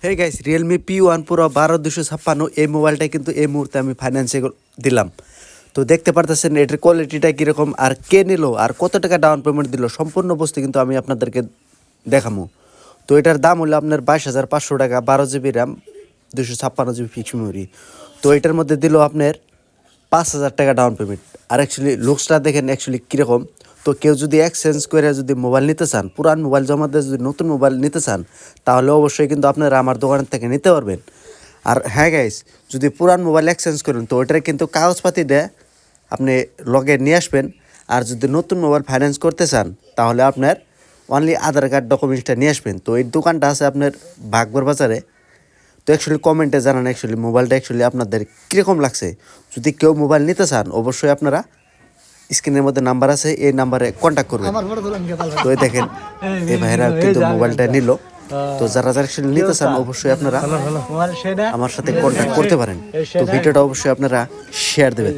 Hey guys, Realme P1 Pro 12256 এই মোবাইলটা কিন্তু এই মুহূর্তে আমি ফাইন্যান্সে দিলাম। তো দেখতে পারতেছেন এটার কোয়ালিটিটা কীরকম, আর কে নিল, আর কত টাকা ডাউন পেমেন্ট দিল, সম্পূর্ণ বস্তু কিন্তু আমি আপনাদেরকে দেখাবো। তো এটার দাম হলো আপনার 22,500 টাকা, 12 GB RAM, 256 GB fix memory. তো এটার মধ্যে দিল আপনার 5,000 টাকা ডাউন পেমেন্ট। আর অ্যাকচুয়ালি লুকসটা দেখেন অ্যাকচুয়ালি কীরকম। তো কেউ যদি এক্সচেঞ্জ করে যদি মোবাইল নিতে চান, পুরান মোবাইল জমা দিয়ে যদি নতুন মোবাইল নিতে চান, তাহলে অবশ্যই কিন্তু আপনারা আমার দোকান থেকে নিতে পারবেন। আর হ্যাঁ গাইস, যদি পুরান মোবাইল এক্সচেঞ্জ করেন তো ওইটার কিন্তু কাগজপাতি দেয় আপনি লগে নিয়ে আসবেন। আর যদি নতুন মোবাইল ফাইন্যান্স করতে চান তাহলে আপনার অনলি আধার কার্ড ডকুমেন্টসটা নিয়ে আসবেন। তো এই দোকানটা আছে আপনার ভাগবর বাজারে। তো অ্যাকচুয়ালি কমেন্টে জানান অ্যাকচুয়ালি মোবাইলটা অ্যাকচুয়ালি আপনাদের কীরকম লাগছে। যদি কেউ মোবাইল নিতে চান অবশ্যই আপনারা স্ক্রিনের মধ্যে নাম্বার আছে, এই নাম্বারে কন্ট্যাক্ট করবেন। তো এই দেখেন এই ভাইরা কিন্তু মোবাইলটা নিল। তো যারা যারা অ্যাকচুয়ালি নিতে চান অবশ্যই আপনারা আমার সাথে কন্ট্যাক্ট করতে পারেন। তো ভিডিওটা অবশ্যই আপনারা শেয়ার দেবেন।